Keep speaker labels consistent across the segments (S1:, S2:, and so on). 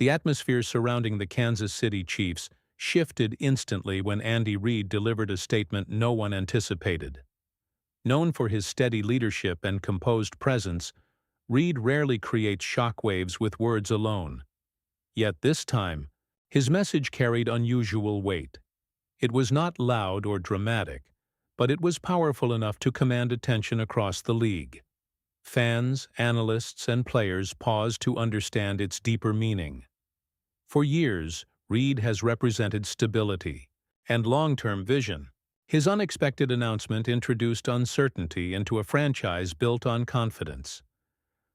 S1: The atmosphere surrounding the Kansas City Chiefs shifted instantly when Andy Reid delivered a statement no one anticipated. Known for his steady leadership and composed presence, Reid rarely creates shockwaves with words alone. Yet this time, his message carried unusual weight. It was not loud or dramatic, but it was powerful enough to command attention across the league. Fans, analysts, and players paused to understand its deeper meaning. For years, Reid has represented stability and long-term vision. His unexpected announcement introduced uncertainty into a franchise built on confidence.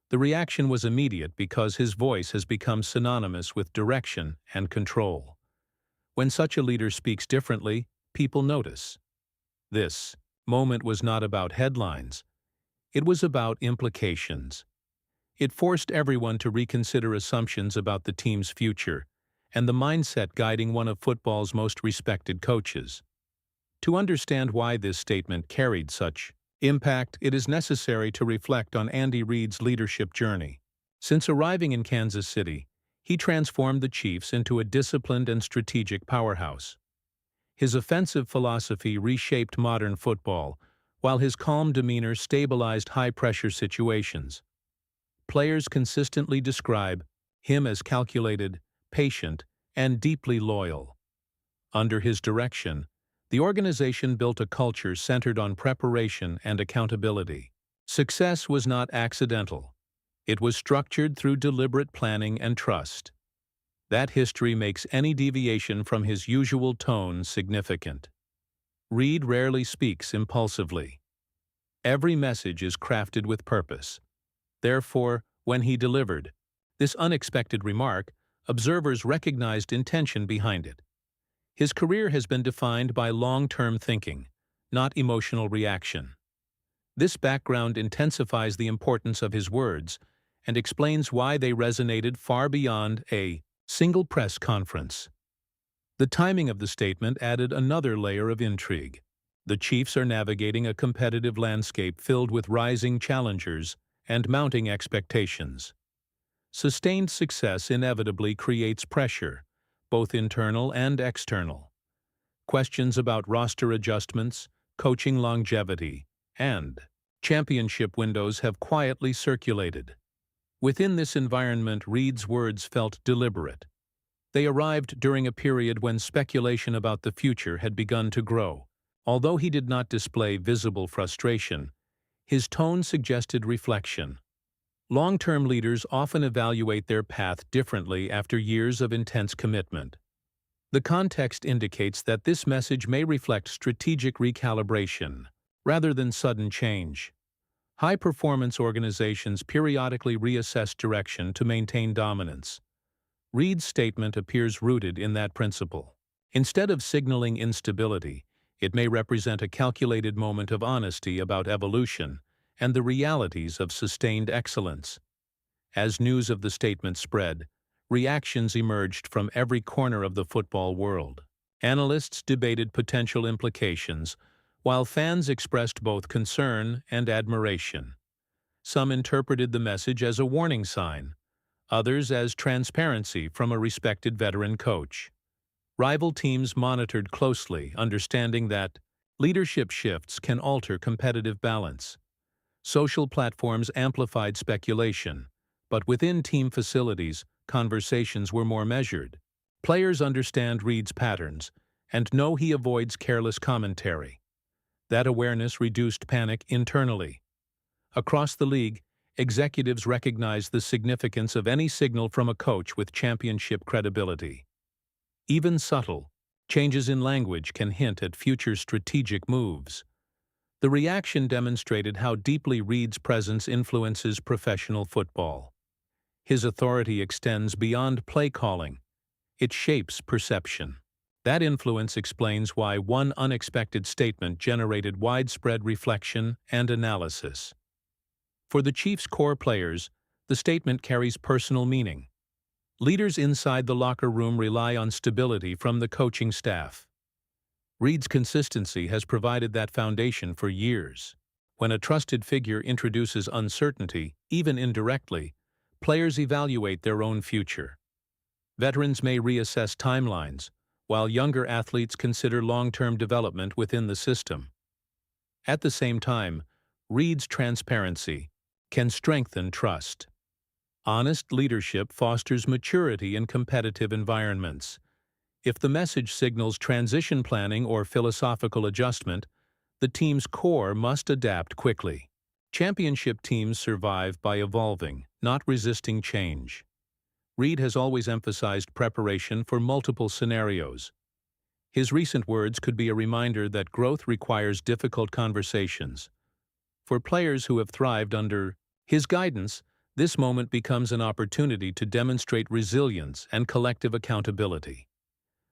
S1: The reaction was immediate because his voice has become synonymous with direction and control. When such a leader speaks differently, people notice. This moment was not about headlines. It was about implications. It forced everyone to reconsider assumptions about the team's future and the mindset guiding one of football's most respected coaches. To understand why this statement carried such impact, it is necessary to reflect on Andy Reid's leadership journey. Since arriving in Kansas City, he transformed the Chiefs into a disciplined and strategic powerhouse. His offensive philosophy reshaped modern football, while his calm demeanor stabilized high-pressure situations. Players consistently describe him as calculated, patient, and deeply loyal. Under his direction, the organization built a culture centered on preparation and accountability. Success was not accidental. It was structured through deliberate planning and trust. That history makes any deviation from his usual tone significant. Reid rarely speaks impulsively. Every message is crafted with purpose. Therefore, when he delivered this unexpected remark, observers recognized intention behind it. His career has been defined by long-term thinking, not emotional reaction. This background intensifies the importance of his words and explains why they resonated far beyond a single press conference. The timing of the statement added another layer of intrigue. The Chiefs are navigating a competitive landscape filled with rising challengers and mounting expectations. Sustained success inevitably creates pressure, both internal and external. Questions about roster adjustments, coaching longevity, and championship windows have quietly circulated. Within this environment, Reid's words felt deliberate. They arrived during a period when speculation about the future had begun to grow. Although he did not display visible frustration, his tone suggested reflection. Long-term leaders often evaluate their path differently after years of intense commitment. The context indicates that this message may reflect strategic recalibration, rather than sudden change. High-performance organizations periodically reassess direction to maintain dominance. Reid's statement appears rooted in that principle. Instead of signaling instability, it may represent a calculated moment of honesty about evolution and the realities of sustained excellence. As news of the statement spread, reactions emerged from every corner of the football world. Analysts debated potential implications, while fans expressed both concern and admiration. Some interpreted the message as a warning sign, others as transparency from a respected veteran coach. Rival teams monitored closely, understanding that leadership shifts can alter competitive balance. Social platforms amplified speculation, but within team facilities, conversations were more measured. Players understand Reid's patterns and know he avoids careless commentary. That awareness reduced panic internally. Across the league, executives recognized the significance of any signal from a coach with championship credibility. Even subtle changes in language can hint at future strategic moves. The reaction demonstrated how deeply Reid's presence influences professional football. His authority extends beyond play calling. It shapes perception. That influence explains why one unexpected statement generated widespread reflection and analysis. For the Chiefs' core players, the statement carries personal meaning. Leaders inside the locker room rely on stability from the coaching staff. Reid's consistency has provided that foundation for years. When a trusted figure introduces uncertainty, even indirectly, players evaluate their own future. Veterans may reassess timelines, while younger athletes consider long-term development within the system. At the same time, Reid's transparency can strengthen trust. Honest leadership fosters maturity in competitive environments. If the message signals transition planning or philosophical adjustment, the team's core must adapt quickly. Championship teams survive by evolving, not resisting change. Reid has always emphasized preparation for multiple scenarios. His recent words could be a reminder that growth requires difficult conversations. For players who have thrived under his guidance, this moment becomes an opportunity to demonstrate resilience and collective accountability.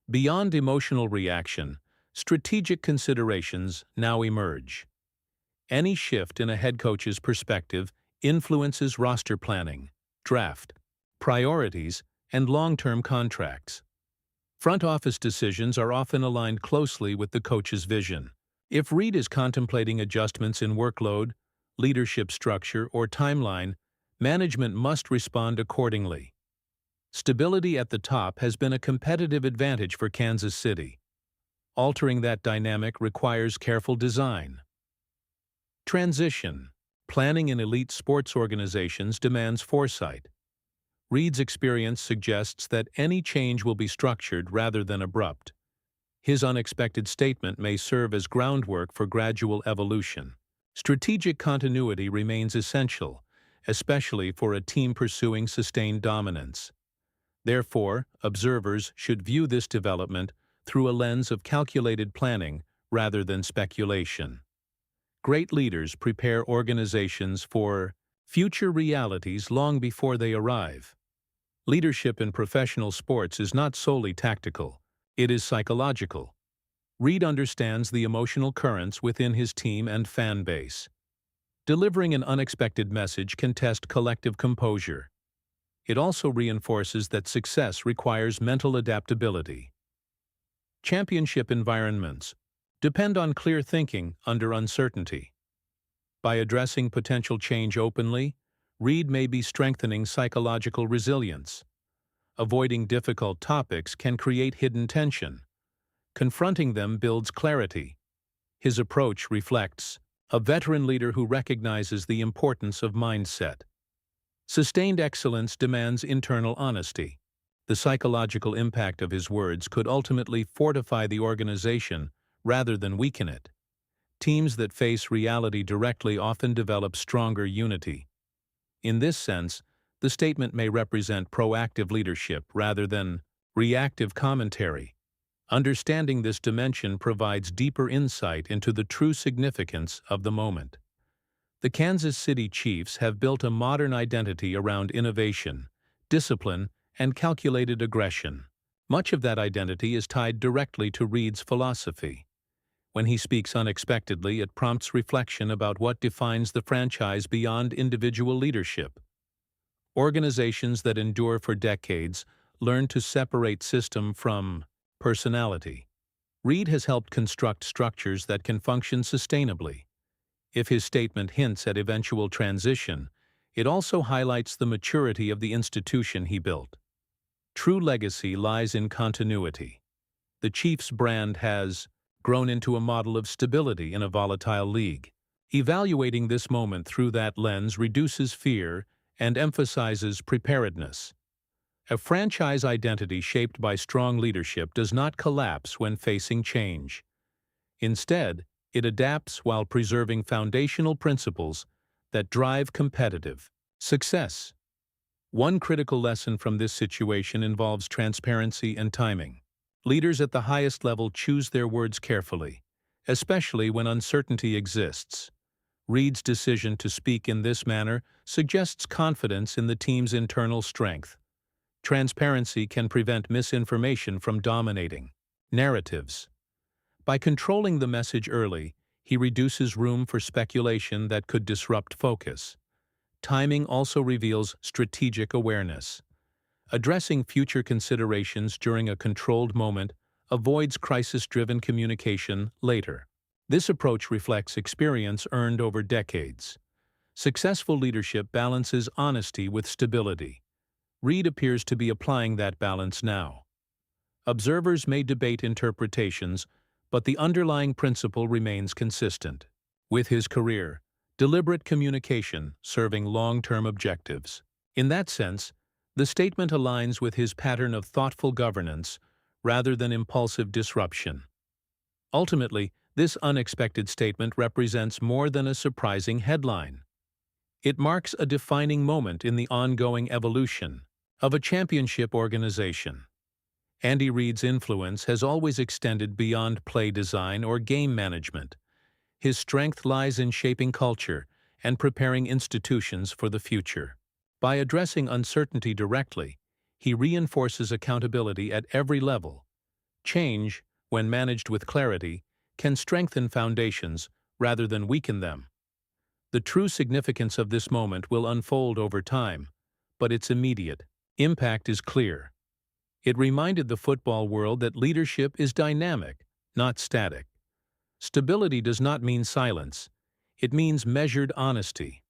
S1: Beyond emotional reaction, strategic considerations now emerge. Any shift in a head coach's perspective influences roster planning, draft, priorities, and long-term contracts. Front office decisions are often aligned closely with the coach's vision. If Reid is contemplating adjustments in workload, leadership structure, or timeline, management must respond accordingly. Stability at the top has been a competitive advantage for Kansas City. Altering that dynamic requires careful design. Transition. Planning in elite sports organizations demands foresight. Reid's experience suggests that any change will be structured rather than abrupt. His unexpected statement may serve as groundwork for gradual evolution. Strategic continuity remains essential, especially for a team pursuing sustained dominance. Therefore, observers should view this development through a lens of calculated planning rather than speculation. Great leaders prepare organizations for future realities long before they arrive. Leadership in professional sports is not solely tactical, it is psychological. Reid understands the emotional currents within his team and fan base. Delivering an unexpected message can test collective composure. It also reinforces that success requires mental adaptability. Championship environments depend on clear thinking under uncertainty. By addressing potential change openly, Reid may be strengthening psychological resilience. Avoiding difficult topics can create hidden tension. Confronting them builds clarity. His approach reflects a veteran leader who recognizes the importance of mindset. Sustained excellence demands internal honesty. The psychological impact of his words could ultimately fortify the organization rather than weaken it. Teams that face reality directly often develop stronger unity. In this sense, the statement may represent proactive leadership rather than reactive commentary. Understanding this dimension provides deeper insight into the true significance of the moment. The Kansas City Chiefs have built a modern identity around innovation, discipline, and calculated aggression. Much of that identity is tied directly to Reid's philosophy. When he speaks unexpectedly, it prompts reflection about what defines the franchise beyond individual leadership. Organizations that endure for decades learn to separate system from personality. Reid has helped construct structures that can function sustainably. If his statement hints at eventual transition, it also highlights the maturity of the institution he built. True legacy lies in continuity. The Chiefs' brand has grown into a model of stability in a volatile league. Evaluating this moment through that lens reduces fear and emphasizes preparedness. A franchise identity shaped by strong leadership does not collapse when facing change. Instead, it adapts while preserving foundational principles that drive competitive success. One critical lesson from this situation involves transparency and timing. Leaders at the highest level choose their words carefully, especially when uncertainty exists. Reid's decision to speak in this manner suggests confidence in the team's internal strength. Transparency can prevent misinformation from dominating narratives. By controlling the message early, he reduces room for speculation that could disrupt focus. Timing also reveals strategic awareness. Addressing future considerations during a controlled moment avoids crisis-driven communication later. This approach reflects experience earned over decades. Successful leadership balances honesty with stability. Reid appears to be applying that balance now. Observers may debate interpretations, but the underlying principle remains consistent. With his career, deliberate communication serving long-term objectives. In that sense, the statement aligns with his pattern of thoughtful governance rather than impulsive disruption. Ultimately, this unexpected statement represents more than a surprising headline. It marks a defining moment in the ongoing evolution of a championship organization. Andy Reid's influence has always extended beyond play design or game management. His strength lies in shaping culture and preparing institutions for the future. By addressing uncertainty directly, he reinforces accountability at every level. Change, when managed with clarity, can strengthen foundations rather than weaken them. The true significance of this moment will unfold over time, but its immediate impact is clear. It reminded the football world that leadership is dynamic, not static. Stability does not mean silence. It means measured honesty.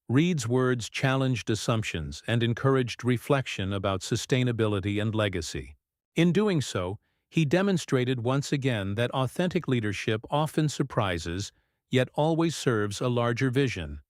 S1: Reid's words challenged assumptions and encouraged reflection about sustainability and legacy. In doing so, he demonstrated once again that authentic leadership often surprises, yet always serves a larger vision.